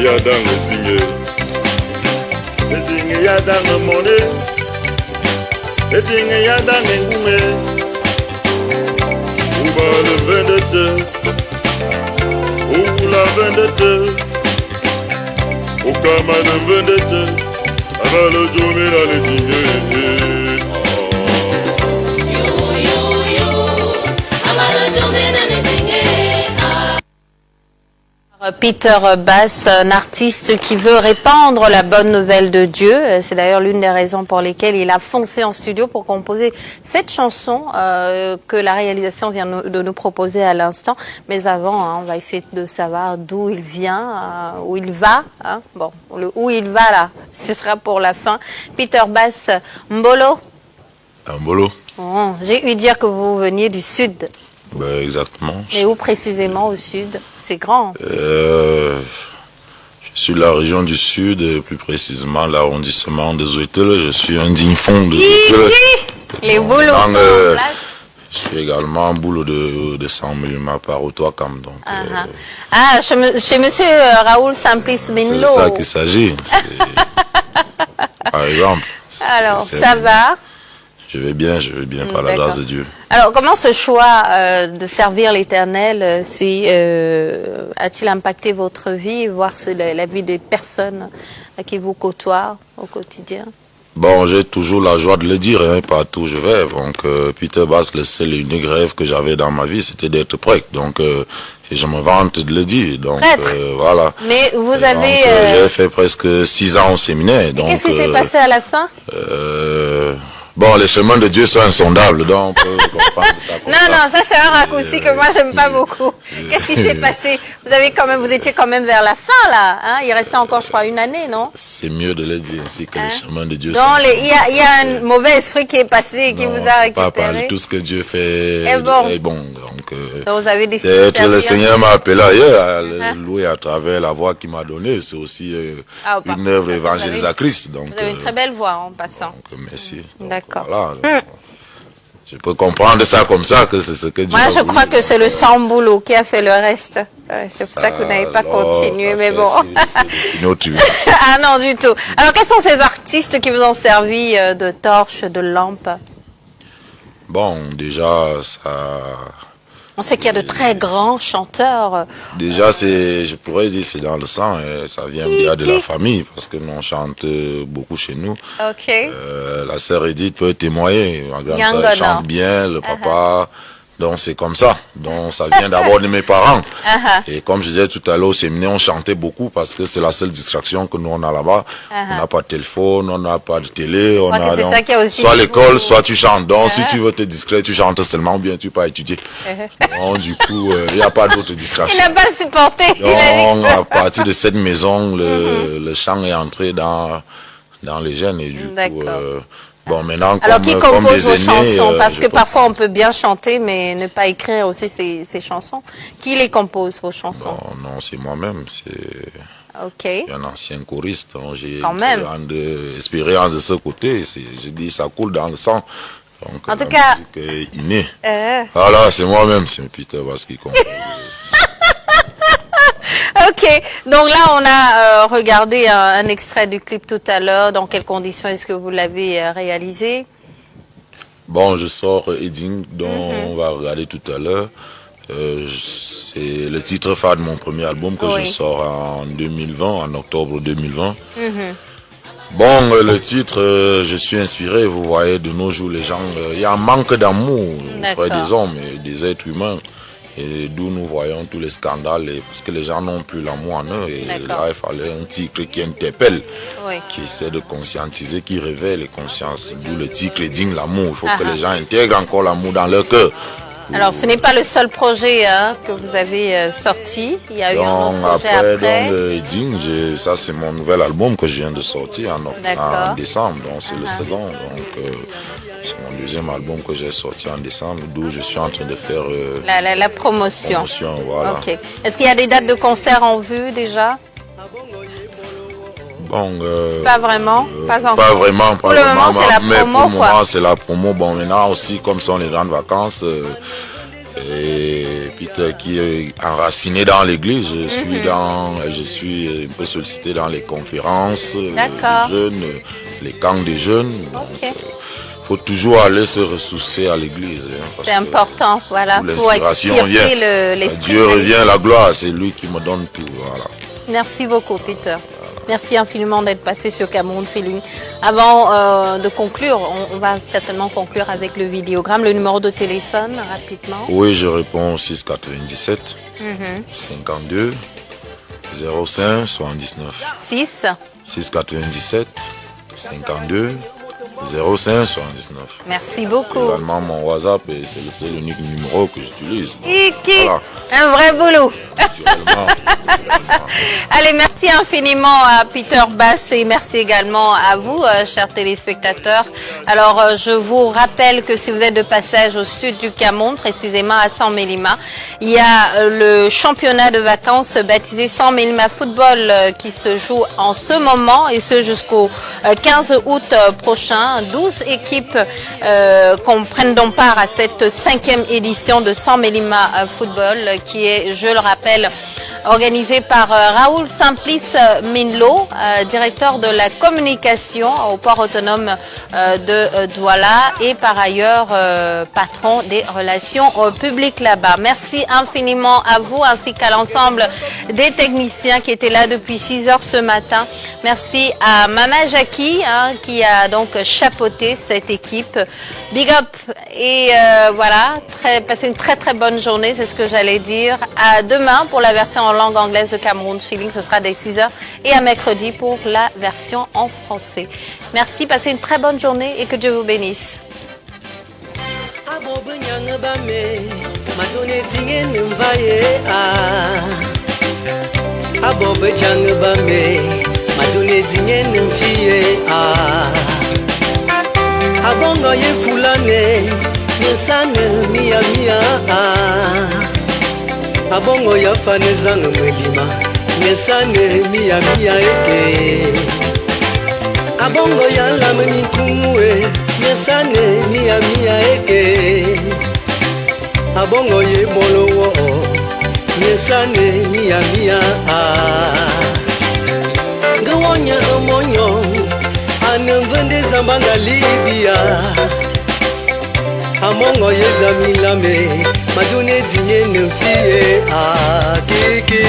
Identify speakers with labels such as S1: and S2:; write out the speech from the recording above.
S1: ya dans le signe. Le signe ya dans le monde. Le signe ya dans le goumé. Où va le vin de te? Où la vin de te? Au kama de vin de te? Avant le journée dans le signe.
S2: Peter Bass, un artiste qui veut répandre la bonne nouvelle de Dieu. C'est d'ailleurs l'une des raisons pour lesquelles il a foncé en studio pour composer cette chanson que la réalisation vient de nous proposer à l'instant. Mais avant, on va essayer de savoir d'où il vient, où il va. Bon, le où il va là, ce sera pour la fin. Peter Bass, Mbolo.
S1: Mbolo.
S2: Oh, j'ai eu dire que vous veniez du sud.
S1: Ben, exactement.
S2: Et où précisément au sud? C'est grand.
S1: Je suis de la région du sud, et plus précisément l'arrondissement de Zouetel. Je suis un digne fond de Zouetel.
S2: Les boulots sont en place.
S1: Je suis également un boulot de 100 mm par Otoakam. Donc,
S2: chez monsieur Raoul Simplice Benlo.
S1: C'est ça qu'il s'agit. Par exemple.
S2: Alors, ça va?
S1: Je vais bien par la grâce de Dieu.
S2: Alors, comment ce choix de servir l'Éternel a-t-il impacté votre vie, voire la vie des personnes qui vous côtoient au quotidien?
S1: Bon, j'ai toujours la joie de le dire, partout où je vais. Donc, Peter Bass, le seul et unique rêve que j'avais dans ma vie, c'était d'être prêtre. Donc, et je me vante de le dire. Donc, voilà.
S2: Mais vous avez...
S1: j'ai fait presque 6 ans au séminaire.
S2: Qu'est-ce qui s'est passé à la fin?
S1: Bon, les chemins de Dieu sont insondables, donc on peut comprendre ça.
S2: Non, ça c'est un raccourci que moi j'aime pas beaucoup. Qu'est-ce qui s'est passé? Vous étiez quand même vers la fin là, hein? Il restait encore, je crois, une année, non?
S1: C'est mieux de le dire ainsi que les chemins de Dieu
S2: non, il y a un mauvais esprit qui est passé, qui vous a récupéré.
S1: Pas parler, tout ce que Dieu fait est bon. Donc
S2: vous avez décidé de
S1: le Seigneur m'a appelé ailleurs à le louer à travers la voix qu'il m'a donnée. C'est aussi une œuvre évangélisatrice. Donc,
S2: vous avez une très belle voix en passant.
S1: Donc, merci.
S2: D'accord.
S1: Voilà, je peux comprendre ça comme ça, que c'est ce que Dieu
S2: Moi, je crois que c'est le samboulot qui a fait le reste. C'est pour ça que vous n'avez pas continué, mais bon. Ah non, du tout. Alors, quels sont ces artistes qui vous ont servi de torche, de lampe?
S1: Bon, déjà, ça...
S2: On sait qu'il y a de très grands chanteurs.
S1: Déjà, je pourrais dire, c'est dans le sang, et ça vient bien de la famille, parce que nous, on chante beaucoup chez nous.
S2: Ok.
S1: La sœur Edith peut témoigner. Ma grande sœur chante bien, le papa. Donc, c'est comme ça. Donc, ça vient d'abord de mes parents. Et comme je disais tout à l'heure, au séminaire, on chantait beaucoup parce que c'est la seule distraction que nous, on a là-bas. On n'a pas de téléphone, on n'a pas de télé. On a, donc, soit l'école, soit tu chantes. Donc, si tu veux te distraire, tu chantes seulement ou bien tu peux étudier. Donc, du coup, il n'y a pas d'autre distraction.
S2: Il n'a pas supporté.
S1: Donc, à partir de cette maison, le chant est entré dans les gènes. Et du coup... Bon, maintenant,
S2: alors, qui compose vos chansons? Parce que parfois, on peut bien chanter, mais ne pas écrire aussi ses chansons. Qui les compose, vos chansons?
S1: Non, c'est moi-même. C'est un ancien choriste. J'ai une grande expérience de ce côté. Je dis, ça coule dans le sang. Donc,
S2: en tout cas...
S1: inné. Voilà, c'est moi-même. C'est Peter Bass qui compose.
S2: Ok, donc là on a regardé un extrait du clip tout à l'heure. Dans quelles conditions est-ce que vous l'avez réalisé? Bon,
S1: je sors Edding, dont on va regarder tout à l'heure. C'est le titre phare de mon premier album que je sors en 2020, en octobre 2020. Bon, le titre, je suis inspiré, vous voyez, de nos jours, les gens, il y a un manque d'amour auprès des hommes et des êtres humains. Et d'où nous voyons tous les scandales, parce que les gens n'ont plus l'amour en eux. Et là, il fallait un titre qui interpelle, qui essaie de conscientiser, qui révèle les consciences. D'où le titre digne l'amour. Il faut que les gens intègrent encore l'amour dans leur cœur.
S2: Alors, ce n'est pas le seul projet que vous avez sorti. Il y a eu un autre projet après.
S1: Donc, ça, c'est mon nouvel album que je viens de sortir en décembre. Donc, c'est le second. Donc, c'est mon deuxième album que j'ai sorti en décembre, d'où je suis en train de faire
S2: la promotion.
S1: Voilà.
S2: Okay. Est-ce qu'il y a des dates de concert en vue déjà?
S1: Bon,
S2: pas vraiment, pas encore.
S1: Pas vraiment,
S2: pour le moment, c'est la promo,
S1: pour le moment, c'est la promo. Bon, maintenant aussi, comme sont les grandes vacances, Et Peter qui est enraciné dans l'église. Je suis un peu sollicité dans les conférences, les jeunes, les camps des jeunes. Il faut toujours aller se ressourcer à l'église.
S2: C'est important, voilà, pour extirper l'esprit.
S1: Dieu revient, la gloire, c'est lui qui me donne tout. Voilà.
S2: Merci beaucoup, Peter. Merci infiniment d'être passé sur Cameroun Feeling. Avant de conclure, on va certainement conclure avec le vidéogramme, le numéro de téléphone, rapidement.
S1: Oui, je réponds 697 52 05 79. 697 52 05 79.
S2: Merci beaucoup.
S1: C'est également mon WhatsApp et c'est l'unique numéro que j'utilise.
S2: Voilà. Un vrai boulot. Allez, merci infiniment à Peter Bass et merci également à vous, chers téléspectateurs. Alors, je vous rappelle que si vous êtes de passage au sud du Cameroun, précisément à San Mélima, il y a le championnat de vacances baptisé San Mélima Football qui se joue en ce moment et ce jusqu'au 15 août prochain. 12 équipes prennent donc part à cette 5e édition de San Mélima Football qui est, je le rappelle, organisé par Raoul Simplice Minlo, directeur de la communication au port autonome de Douala et par ailleurs patron des relations publiques là-bas. Merci infiniment à vous ainsi qu'à l'ensemble des techniciens qui étaient là depuis 6 heures ce matin. Merci à Mama Jackie qui a donc chapeauté cette équipe. Big up et voilà, passez une très très bonne journée, c'est ce que j'allais dire. À demain pour la version en langue anglaise de Cameroun Feeling, ce sera dès 6h et à mercredi pour la version en français. Merci, passez une très bonne journée et que Dieu vous bénisse.
S3: Abongo ya fanezanga mwelima nyesane mia eke abongo ya lame mikumwe nyesane mia eke abongo ye bolowo nyesane mia ngawonya omonyo anemvende zambanga Libya amongo ye zamilame majone dinye ne fie a kiki